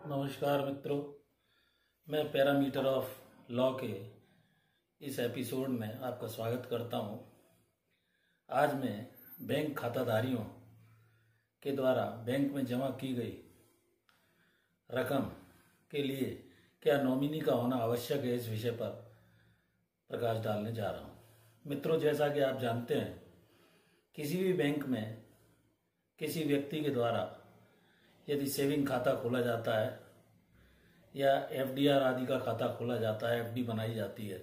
नमस्कार मित्रों, मैं पैरामीटर ऑफ लॉ के इस एपिसोड में आपका स्वागत करता हूं। आज मैं बैंक खाताधारियों के द्वारा बैंक में जमा की गई रकम के लिए क्या नॉमिनी का होना आवश्यक है, इस विषय पर प्रकाश डालने जा रहा हूं। मित्रों, जैसा कि आप जानते हैं, किसी भी बैंक में किसी व्यक्ति के द्वारा यदि सेविंग खाता खोला जाता है या एफडीआर आदि का खाता खोला जाता है, एफडी बनाई जाती है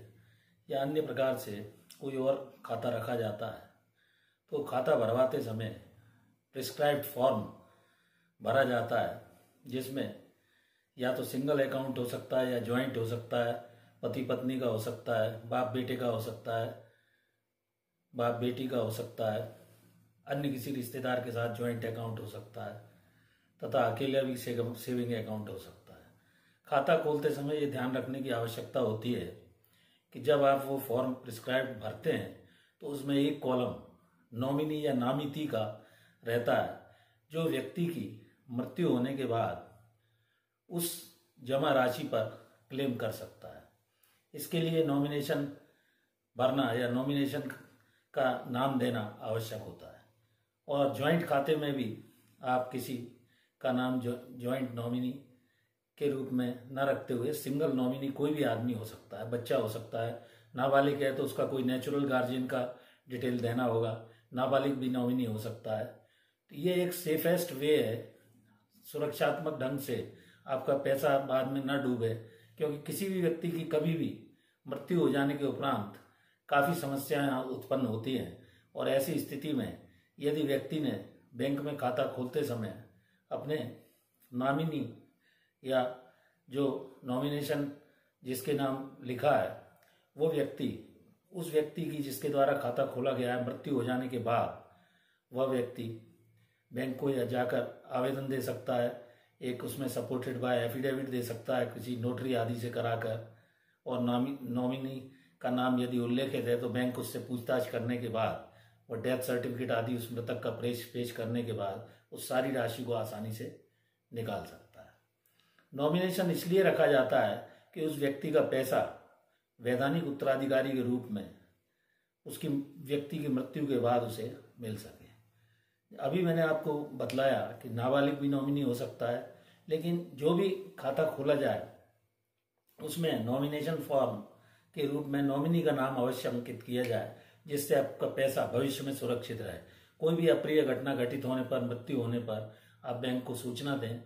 या अन्य प्रकार से कोई और खाता रखा जाता है, तो खाता भरवाते समय प्रिस्क्राइब्ड फॉर्म भरा जाता है, जिसमें या तो सिंगल अकाउंट हो सकता है या जॉइंट हो सकता है, पति पत्नी का हो सकता है, बाप बेटे का हो सकता है, बाप बेटी का हो सकता है, अन्य किसी रिश्तेदार के साथ जॉइंट अकाउंट हो सकता है तथा अकेले भी सेविंग अकाउंट हो सकता है। खाता खोलते समय ये ध्यान रखने की आवश्यकता होती है कि जब आप वो फॉर्म प्रिस्क्राइब भरते हैं तो उसमें एक कॉलम नॉमिनी या नामिती का रहता है, जो व्यक्ति की मृत्यु होने के बाद उस जमा राशि पर क्लेम कर सकता है। इसके लिए नॉमिनेशन भरना या नॉमिनेशन का नाम देना आवश्यक होता है। और जॉइंट खाते में भी आप किसी का नाम जॉइंट नॉमिनी के रूप में न रखते हुए सिंगल नॉमिनी कोई भी आदमी हो सकता है, बच्चा हो सकता है, नाबालिग है तो उसका कोई नेचुरल गार्जियन का डिटेल देना होगा, नाबालिग भी नॉमिनी हो सकता है। तो ये एक सेफेस्ट वे है, सुरक्षात्मक ढंग से आपका पैसा बाद में न डूबे, क्योंकि किसी भी व्यक्ति की कभी भी मृत्यु हो जाने के उपरांत काफ़ी समस्याएं उत्पन्न होती हैं। और ऐसी स्थिति में यदि व्यक्ति ने बैंक में खाता खोलते समय अपने नॉमिनी या जो नॉमिनेशन जिसके नाम लिखा है वो व्यक्ति, उस व्यक्ति की जिसके द्वारा खाता खोला गया है, मृत्यु हो जाने के बाद वह व्यक्ति बैंक को या जाकर आवेदन दे सकता है, एक उसमें सपोर्टेड बाय एफिडेविट दे सकता है किसी नोटरी आदि से कराकर। और नॉमिनी का नाम यदि उल्लेखित है तो बैंक उससे पूछताछ करने के बाद और डेथ सर्टिफिकेट आदि उस मृतक का पेश करने के बाद उस सारी राशि को आसानी से निकाल सकता है। नॉमिनेशन इसलिए रखा जाता है कि उस व्यक्ति का पैसा वैधानिक उत्तराधिकारी के रूप में उसकी व्यक्ति की मृत्यु के बाद उसे मिल सके। अभी मैंने आपको बतलाया कि नाबालिग भी नॉमिनी हो सकता है, लेकिन जो भी खाता खोला जाए उसमें नॉमिनेशन फॉर्म के रूप में नॉमिनी का नाम अवश्य अंकित किया जाए, जिससे आपका पैसा भविष्य में सुरक्षित रहे। कोई भी अप्रिय घटना घटित होने पर, मृत्यु होने पर आप बैंक को सूचना दें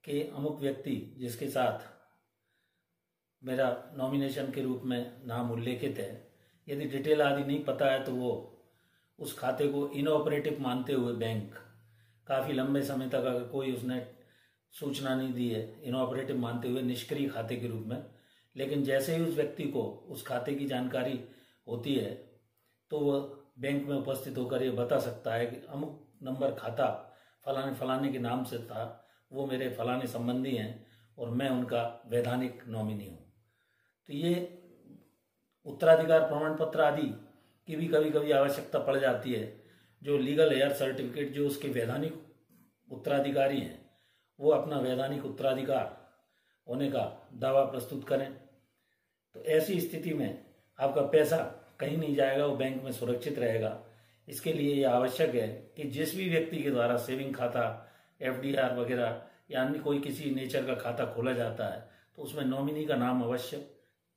कि अमुक व्यक्ति जिसके साथ मेरा नॉमिनेशन के रूप में नाम उल्लेखित है, यदि डिटेल आदि नहीं पता है तो वो उस खाते को इनऑपरेटिव मानते हुए बैंक काफ़ी लंबे समय तक अगर कोई उसने सूचना नहीं दी है, इनऑपरेटिव मानते हुए निष्क्रिय खाते के रूप में, लेकिन जैसे ही उस व्यक्ति को उस खाते की जानकारी होती है तो वह बैंक में उपस्थित होकर ये बता सकता है कि अमुक नंबर खाता फलाने फलाने के नाम से था, वो मेरे फलाने संबंधी हैं और मैं उनका वैधानिक नॉमिनी हूँ। तो ये उत्तराधिकार प्रमाण पत्र आदि की भी कभी कभी आवश्यकता पड़ जाती है। जो लीगल हेयर सर्टिफिकेट, जो उसके वैधानिक उत्तराधिकारी हैं, वो अपना वैधानिक उत्तराधिकार होने का दावा प्रस्तुत करें। तो ऐसी स्थिति में आपका पैसा कहीं नहीं जाएगा, वो बैंक में सुरक्षित रहेगा। इसके लिए ये आवश्यक है कि जिस भी व्यक्ति के द्वारा सेविंग खाता, एफडीआर वगैरह या अन्य कोई किसी नेचर का खाता खोला जाता है तो उसमें नॉमिनी का नाम अवश्य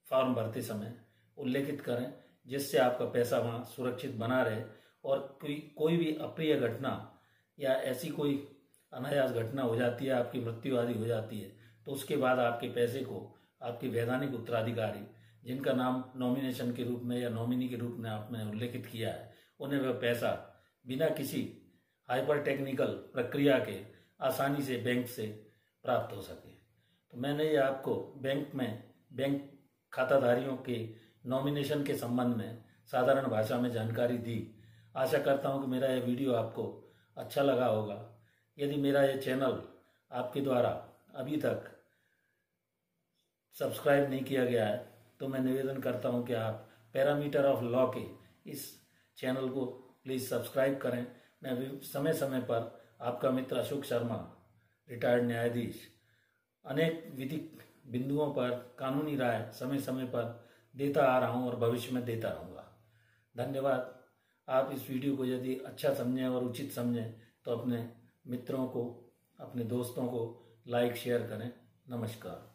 फॉर्म भरते समय उल्लेखित करें, जिससे आपका पैसा वहाँ सुरक्षित बना रहे। और कोई भी अप्रिय घटना या ऐसी कोई अनायास घटना हो जाती है, आपकी मृत्यु आदि हो जाती है, तो उसके बाद आपके पैसे को आपके वैधानिक उत्तराधिकारी जिनका नाम नॉमिनेशन के रूप में या नॉमिनी के रूप में आपने उल्लेखित किया है, उन्हें वह पैसा बिना किसी हाइपर टेक्निकल प्रक्रिया के आसानी से बैंक से प्राप्त हो सके। तो मैंने ये आपको बैंक खाताधारियों के नॉमिनेशन के संबंध में साधारण भाषा में जानकारी दी। आशा करता हूँ कि मेरा यह वीडियो आपको अच्छा लगा होगा। यदि मेरा यह चैनल आपके द्वारा अभी तक सब्सक्राइब नहीं किया गया है तो मैं निवेदन करता हूं कि आप पैरामीटर ऑफ लॉ के इस चैनल को प्लीज़ सब्सक्राइब करें। मैं समय समय पर आपका मित्र अशोक शर्मा, रिटायर्ड न्यायाधीश, अनेक विधिक बिंदुओं पर कानूनी राय समय समय पर देता आ रहा हूं और भविष्य में देता रहूंगा। धन्यवाद। आप इस वीडियो को यदि अच्छा समझें और उचित समझें तो अपने मित्रों को, अपने दोस्तों को लाइक शेयर करें। नमस्कार।